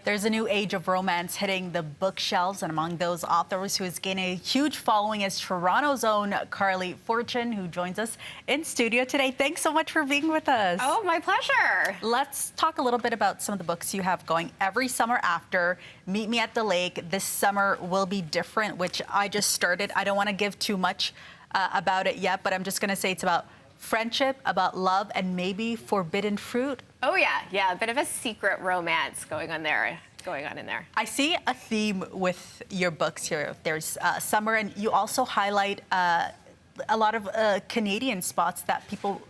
There's a new age of romance hitting the bookshelves, and among those authors who is gaining a huge following is Toronto's own Carley Fortune, who joins us in studio today. Thanks so much for being with us. Oh, my pleasure. Let's talk a little bit about some of the books you have going. Every Summer After, Meet Me at the Lake, This Summer Will Be Different, which I just started. I don't want to give too much about it yet, but I'm just going to say it's about friendship, about love, and maybe forbidden fruit. Oh, yeah, a bit of a secret romance going on in there. I see a theme with your books here. There's summer, and you also highlight a lot of Canadian spots that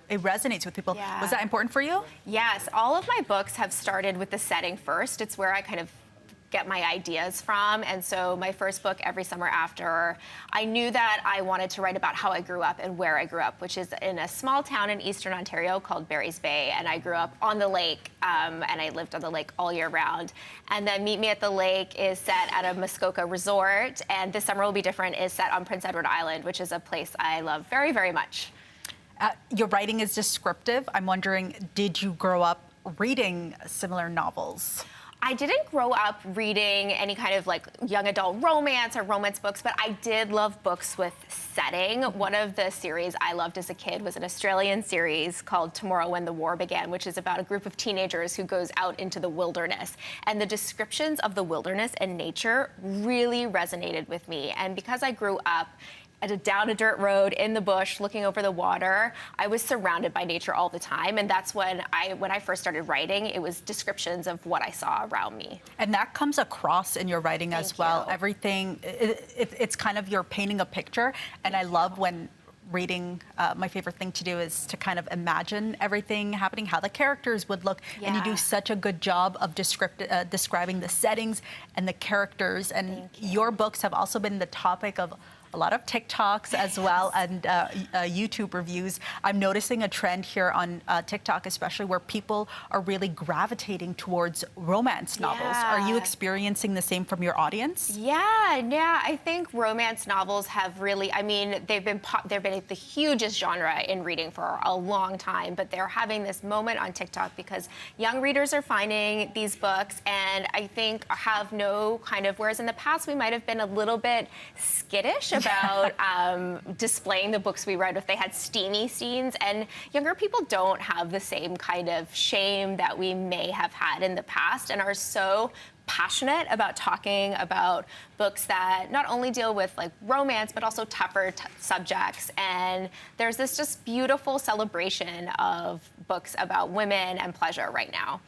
it resonates with people. Yeah. Was that important for you? Yes, all of my books have started with the setting first. It's where I kind of get my ideas from. And so my first book, Every Summer After, I knew that I wanted to write about how I grew up and where I grew up, which is in a small town in Eastern Ontario called Barry's Bay. And I grew up on the lake, and I lived on the lake all year round. And then Meet Me at the Lake is set at a Muskoka resort, and This Summer Will Be Different is set on Prince Edward Island, which is a place I love very, very much. Your writing is descriptive. I'm wondering, did you grow up reading similar novels? I didn't grow up reading any kind of like young adult romance or romance books, but I did love books with setting. One of the series I loved as a kid was an Australian series called Tomorrow When the War Began, which is about a group of teenagers who goes out into the wilderness. And the descriptions of the wilderness and nature really resonated with me. And because I grew up down a dirt road in the bush looking over the water, I was surrounded by nature all the time. And that's when I first started writing, it was descriptions of what I saw around me. And that comes across in your writing as well. Thank you. Everything, it's kind of you're painting a picture. And I love when reading, my favorite thing to do is to kind of imagine everything happening, how the characters would look. Yeah. And you do such a good job of describing the settings and the characters. And your books have also been the topic of a lot of TikToks as well, and YouTube reviews. I'm noticing a trend here on TikTok, especially where people are really gravitating towards romance novels. Are you experiencing the same from your audience? Yeah. I think romance novels have really, I mean, they've been the hugest genre in reading for a long time, but they're having this moment on TikTok because young readers are finding these books and I think have no kind of, whereas in the past we might have been a little bit skittish about displaying the books we read if they had steamy scenes, and younger people don't have the same kind of shame that we may have had in the past and are so passionate about talking about books that not only deal with like romance but also tougher subjects. And there's this just beautiful celebration of books about women and pleasure right now.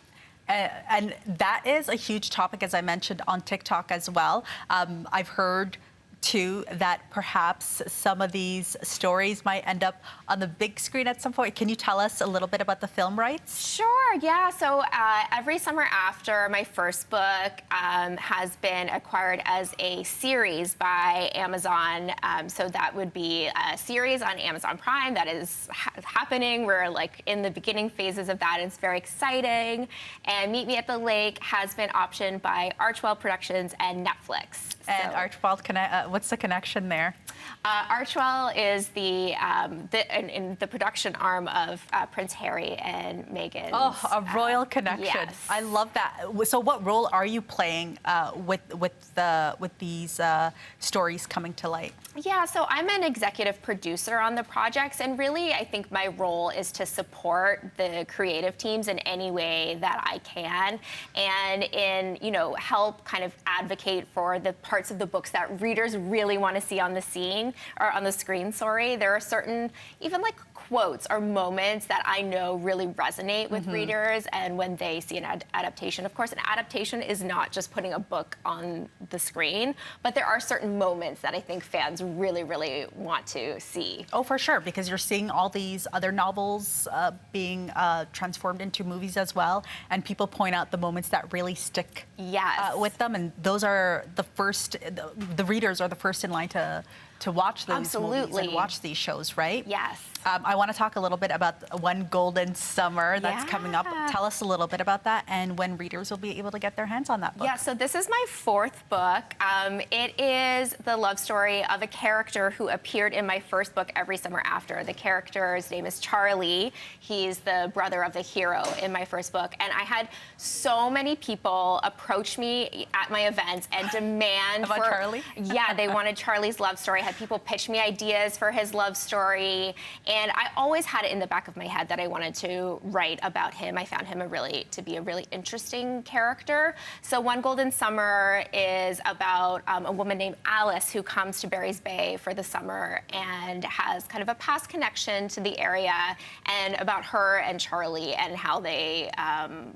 And that is a huge topic, as I mentioned, on TikTok as well. I've heard too that perhaps some of these stories might end up on the big screen at some point. Can you tell us a little bit about the film rights? Sure, yeah. So Every Summer After, my first book, has been acquired as a series by Amazon. So that would be a series on Amazon Prime that is happening. We're like in the beginning phases of that. It's very exciting. And Meet Me at the Lake has been optioned by Archwell Productions and Netflix. And Archwell, what's the connection there? Archwell is the production arm of Prince Harry and Meghan. Oh, a royal connection. Yes. I love that. So what role are you playing with these stories coming to light? Yeah, so I'm an executive producer on the projects, and really I think my role is to support the creative teams in any way that I can, and help kind of advocate for the parts of the books that readers really want to see on the scene, or on the screen, sorry. There are certain, even like quotes or moments that I know really resonate with readers, and when they see an adaptation. Of course, an adaptation is not just putting a book on the screen, but there are certain moments that I think fans really, really want to see. Oh, for sure, because you're seeing all these other novels being transformed into movies as well, and people point out the moments that really stick with them, and those are the first, the readers are the first in line to to watch those movies Absolutely. and watch these shows, right? Yes. I want to talk a little bit about One Golden Summer that's coming up. Yeah. Tell us a little bit about that and when readers will be able to get their hands on that book. Yeah, so this is my fourth book. It is the love story of a character who appeared in my first book, Every Summer After. The character's name is Charlie. He's the brother of the hero in my first book. And I had so many people approach me at my events and demand About Charlie? Yeah, they wanted Charlie's love story. I had people pitch me ideas for his love story. And I always had it in the back of my head that I wanted to write about him. I found him to be a really interesting character. So One Golden Summer is about a woman named Alice who comes to Barry's Bay for the summer and has kind of a past connection to the area, and about her and Charlie and how they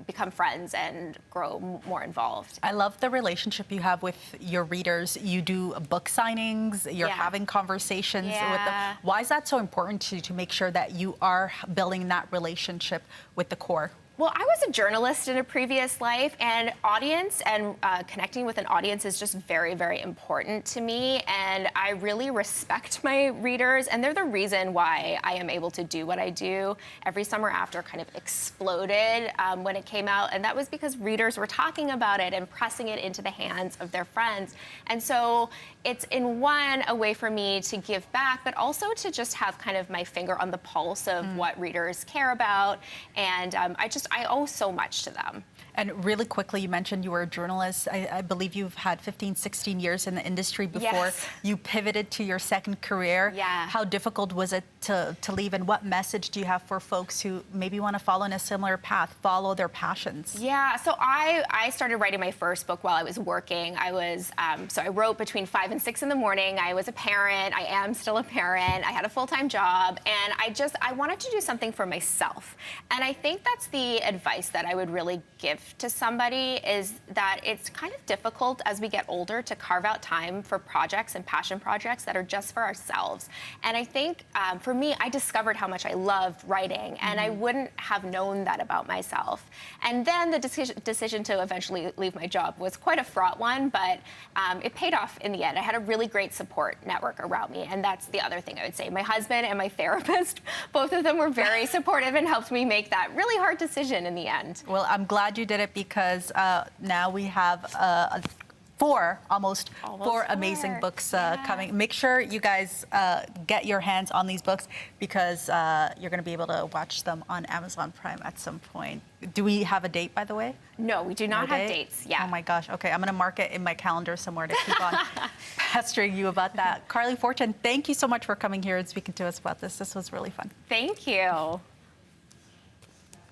become friends and grow more involved. I love the relationship you have with your readers. You do book signings, you're Yeah. having conversations with them. Yeah. Why is that so important to make sure that you are building that relationship with the core? Well, I was a journalist in a previous life, and audience and connecting with an audience is just very, very important to me. And I really respect my readers, and they're the reason why I am able to do what I do. Every Summer After kind of exploded when it came out, and that was because readers were talking about it and pressing it into the hands of their friends. And so it's a way for me to give back, but also to just have kind of my finger on the pulse of what readers care about. And I owe so much to them. And really quickly, you mentioned you were a journalist. I believe you've had 15, 16 years in the industry before Yes. you pivoted to your second career. Yeah. How difficult was it to leave, and what message do you have for folks who maybe want to follow in a similar path, follow their passions? Yeah, so I started writing my first book while I was working. I wrote between 5 and 6 in the morning. I was a parent. I am still a parent. I had a full-time job, and I wanted to do something for myself. And I think that's the advice that I would really give to somebody, is that it's kind of difficult as we get older to carve out time for projects and passion projects that are just for ourselves. And I think for me, I discovered how much I loved writing, and I wouldn't have known that about myself. And then the decision to eventually leave my job was quite a fraught one, but it paid off in the end. I had a really great support network around me, and that's the other thing I would say. My husband and my therapist, both of them were very supportive and helped me make that really hard decision in the end. Well, I'm glad you did it, because now we have almost four amazing books coming. Make sure you guys get your hands on these books, because you're going to be able to watch them on Amazon Prime at some point. Do we have a date, by the way? No, we do not No have date? dates. Yeah. Oh my gosh. Okay, I'm going to mark it in my calendar somewhere to keep on pestering you about that. Carley Fortune, thank you so much for coming here and speaking to us about this. This was really fun. Thank you.